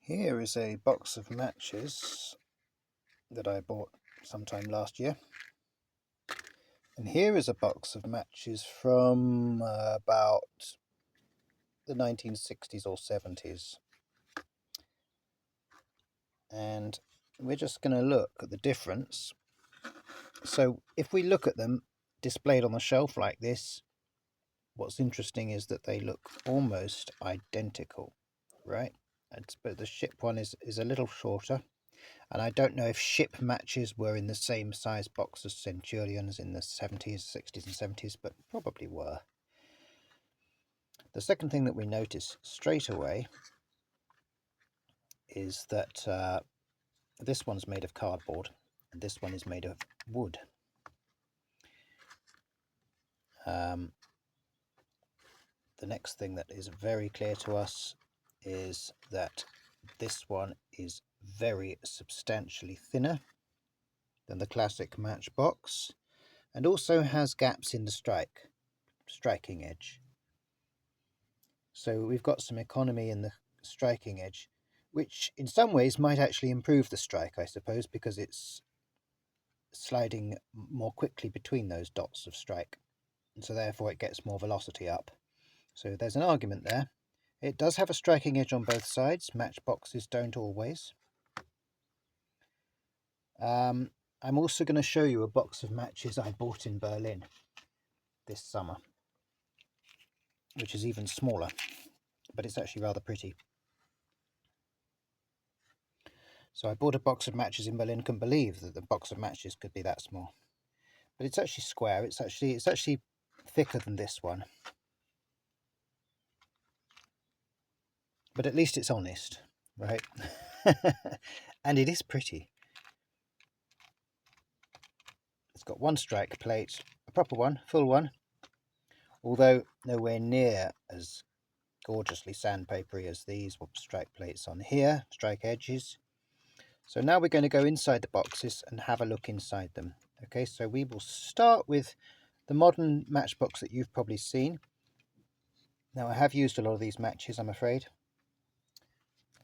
Here is a box of matches that I bought sometime last year. And here is a box of matches from about the 1960s or 70s. And we're just going to look at the difference. So if we look at them displayed on the shelf like this, what's interesting is that they look almost identical, right? But the Ship one is a little shorter. And I don't know if Ship matches were in the same size box as Centurions in the 70s, 60s and 70s, but probably were. The second thing that we notice straight away is that this one's made of cardboard and this one is made of wood. The next thing that is very clear to us is that this one is very substantially thinner than the classic Matchbox and also has gaps in the striking edge. So we've got some economy in the striking edge, which in some ways might actually improve the strike, I suppose, because it's sliding more quickly between those dots of strike, and so therefore it gets more velocity up. So there's an argument there. It does have a striking edge on both sides. Matchboxes don't always. I'm also going to show you a box of matches I bought in Berlin this summer, which is even smaller, but it's actually rather pretty. So I bought a box of matches in Berlin. Couldn't believe that the box of matches could be that small, but it's actually square. It's actually thicker than this one, but at least it's honest, right? And it is pretty. It's got one strike plate, a proper one, full one, although nowhere near as gorgeously sandpapery as these strike plates on here, strike edges. So now we're going to go inside the boxes and have a look inside them. Okay, so we will start with the modern Matchbox that you've probably seen. Now I have used a lot of these matches, I'm afraid.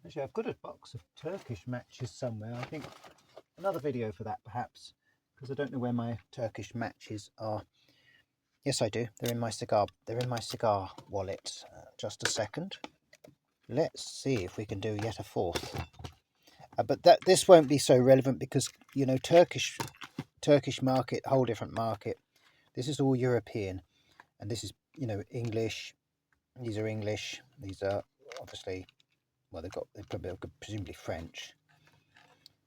Actually, I've got a box of Turkish matches somewhere. I think another video for that perhaps, because I don't know where my Turkish matches are. Yes, I do. They're in my cigar. They're in my cigar wallet. Just a second. Let's see if we can do yet a fourth. But this won't be so relevant because, you know, Turkish market, whole different market. This is all European, and this is, you know, English. These are English. These are obviously, well, they're probably presumably French.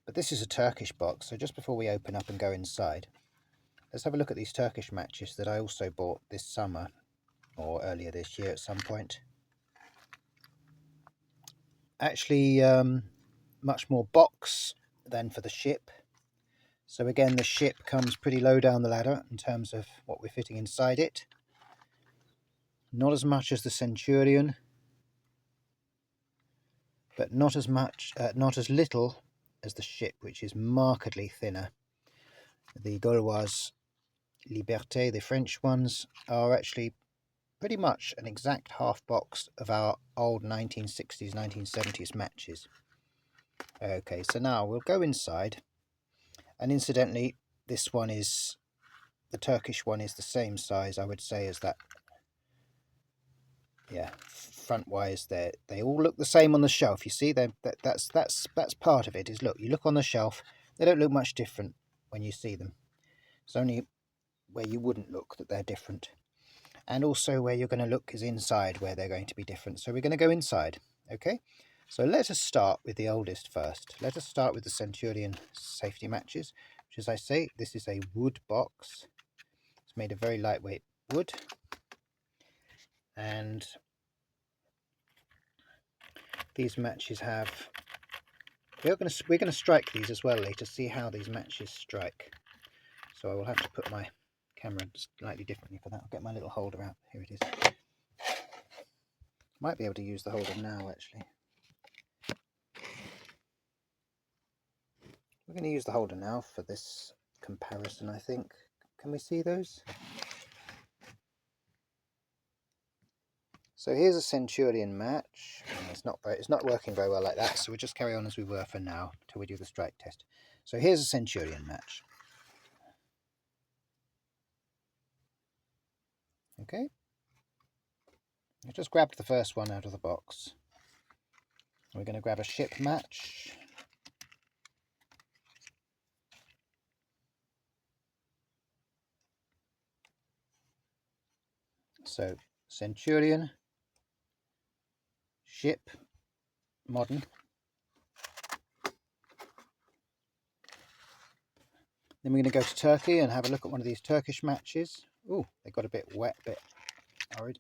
But this is a Turkish box. So just before we open up and go inside, let's have a look at these Turkish matches that I also bought this summer or earlier this year at some point. Actually, much more box than for the Ship. So again, the Ship comes pretty low down the ladder in terms of what we're fitting inside it. Not as much as the Centurion, but not as little as the Ship, which is markedly thinner. The Gauloise Liberté, the French ones, are actually pretty much an exact half box of our old 1960s, 1970s matches. Okay, so now we'll go inside, and incidentally, this one is, the Turkish one is the same size, I would say, as that. Yeah, front wise, they all look the same on the shelf. You see, that's part of it. Is look, you look on the shelf, they don't look much different when you see them. It's only where you wouldn't look that they're different, and also where you're going to look is inside where they're going to be different. So we're going to go inside. Okay, so let us start with the oldest first. Let us start with the Centurion safety matches, which, as I say, this is a wood box. It's made of very lightweight wood, and these matches have, we're going to strike these as well later, see how these matches strike. So I will have to put my camera slightly differently for that. I'll get my little holder out. Here it is. Might be able to use the holder now, actually. We're going to use the holder now for this comparison, I think. Can we see those? So here's a Centurion match. it's not working very well like that, so we'll just carry on as we were for now till we do the strike test. So here's a Centurion match. Okay, I just grabbed the first one out of the box. We're going to grab a ship match. So Centurion, ship, modern. Then we're going to go to Turkey and have a look at one of these Turkish matches. Oh, they got a bit wet, a bit horrid.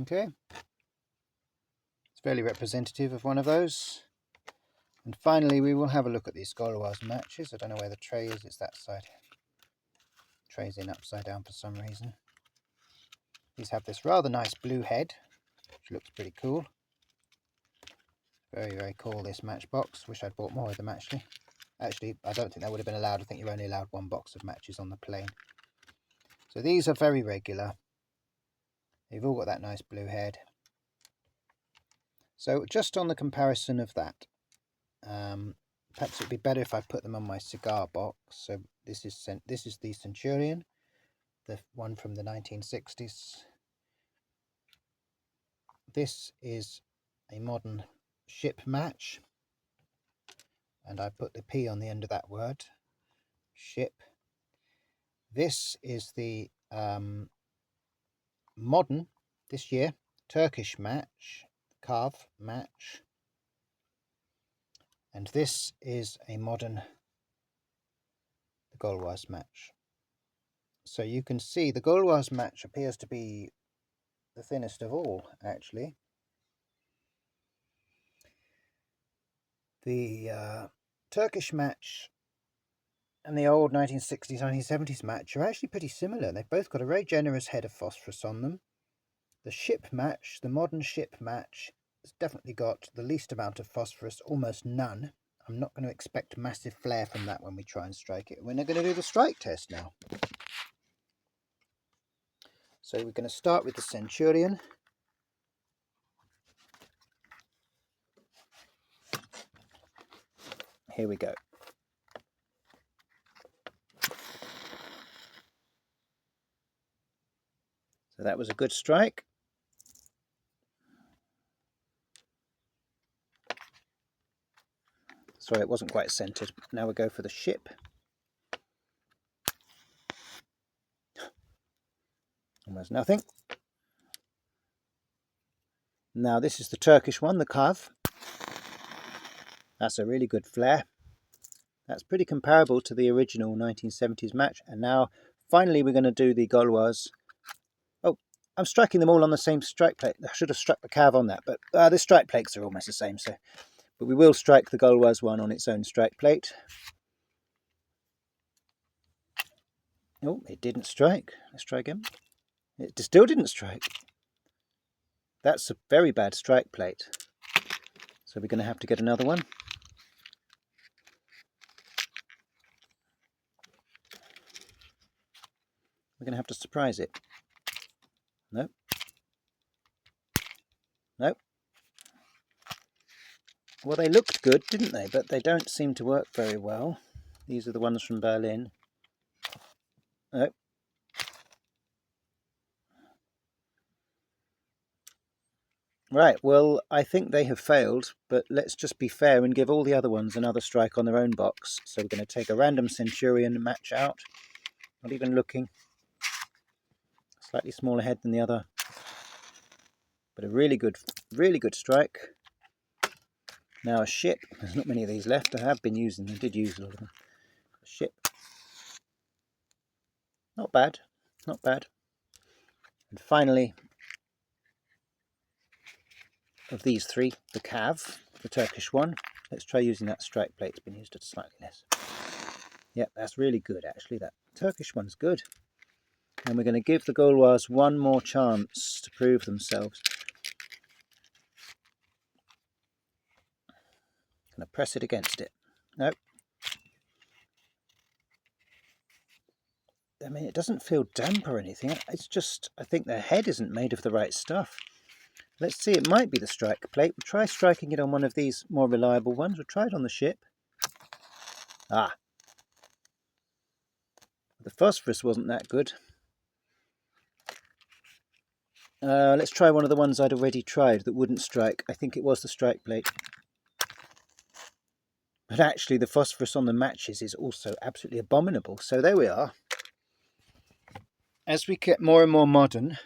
Okay, it's fairly representative of one of those. And finally, we will have a look at these Gauloise matches. I don't know where the tray is, it's that side. The tray's in upside down for some reason. These have this rather nice blue head, which looks pretty cool. Very, very cool, this matchbox. Wish I'd bought more of them, actually. Actually, I don't think that would have been allowed. I think you're only allowed one box of matches on the plane. So these are very regular. They've all got that nice blue head. So just on the comparison of that, perhaps it'd be better if I put them on my cigar box. So this is the Centurion, the one from the 1960s. This is a modern ship match, and I put the P on the end of that word, ship. This is the modern, this year, Turkish match, Carve match. And this is a modern, the Gauloise match. So you can see the Gauloise match appears to be the thinnest of all, actually. The Turkish match and the old 1960s, 1970s match are actually pretty similar. They've both got a very generous head of phosphorus on them. The ship match, the modern ship match, has definitely got the least amount of phosphorus, almost none. I'm not going to expect massive flare from that when we try and strike it. We're now going to do the strike test now. So we're going to start with the Centurion. Here we go. So that was a good strike. Sorry, it wasn't quite centered. Now we'll go for the ship. Almost nothing. Now this is the Turkish one, the Kav. That's a really good flare. That's pretty comparable to the original 1970s match. And now, finally, we're going to do the Gauloise. Oh, I'm striking them all on the same strike plate. I should have struck the Cav on that, but the strike plates are almost the same. So, but we will strike the Gauloise one on its own strike plate. Oh, it didn't strike. Let's try again. It still didn't strike. That's a very bad strike plate. So we're going to have to get another one. We're going to have to surprise it. Nope. Nope. Well, they looked good, didn't they? But they don't seem to work very well. These are the ones from Berlin. Nope. Right, well, I think they have failed, but let's just be fair and give all the other ones another strike on their own box. So we're going to take a random Centurion match out. Not even looking. Slightly smaller head than the other. But a really good strike. Now a ship. There's not many of these left. I have been using them. I did use a lot of them. A ship. Not bad. Not bad. And finally, of these three, the Cav, the Turkish one. Let's try using that strike plate. It's been used at slightly less. Yep, that's really good actually. That Turkish one's good. And we're going to give the Gauloise one more chance to prove themselves. going to press it against it. Nope. I mean, it doesn't feel damp or anything. It's just, I think the head isn't made of the right stuff. Let's see, it might be the strike plate. We'll try striking it on one of these more reliable ones. We'll try it on the ship. Ah. The phosphorus wasn't that good. Let's try one of the ones I'd already tried that wouldn't strike. I think it was the strike plate. But actually the phosphorus on the matches is also absolutely abominable. So there we are. As we get more and more modern,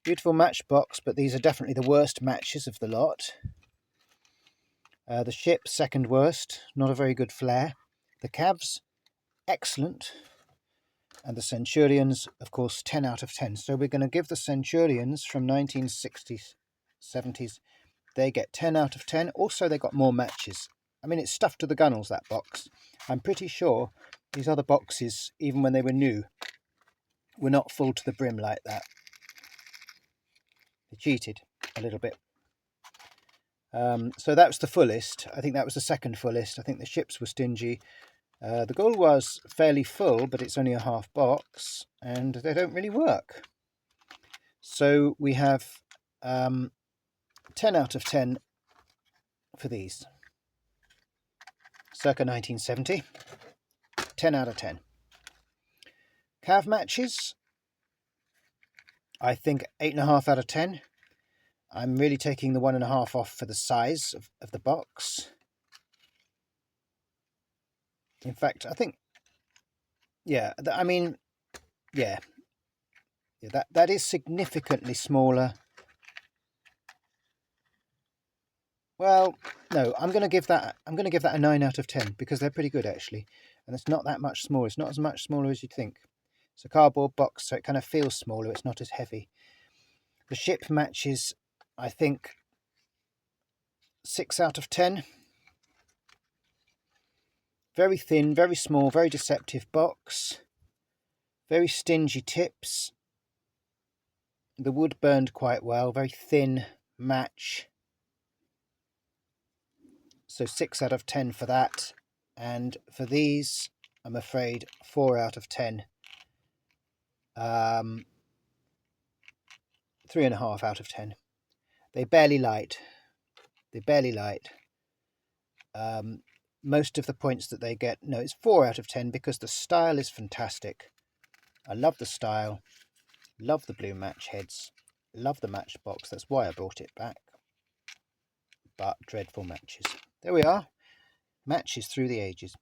beautiful matchbox, but these are definitely the worst matches of the lot. The ship, second worst, not a very good flare. The Cavs, excellent. And the Centurions, of course, 10 out of 10. So we're going to give the Centurions from 1960s, 70s, they get 10 out of 10. Also, they got more matches. I mean, it's stuffed to the gunnels, that box. I'm pretty sure these other boxes, even when they were new, were not full to the brim like that. They cheated a little bit. So that was the fullest. I think that was the second fullest. I think the ships were stingy. The Gull was fairly full, but it's only a half box, and they don't really work. So we have 10 out of 10 for these. Circa 1970. 10 out of 10. Cav matches, I think 8.5 out of 10. I'm really taking the 1.5 off for the size of the box. In fact, I think, yeah, I mean, yeah, that is significantly smaller. Well, no, I'm going to give that a 9 out of 10 because they're pretty good actually, and it's not that much smaller. It's not as much smaller as you'd think. It's a cardboard box, so it kind of feels smaller. It's not as heavy. The ship matches, I think, 6 out of 10. Very thin, very small, very deceptive box. Very stingy tips. The wood burned quite well. Very thin match. So 6 out of 10 for that. And for these, I'm afraid 4 out of 10. 3.5 out of 10. They barely light. Most of the points that they get, no, it's 4 out of 10 because the style is fantastic. I love the style, love the blue match heads, love the matchbox. That's why I brought it back. But dreadful matches. There we are. Matches through the ages.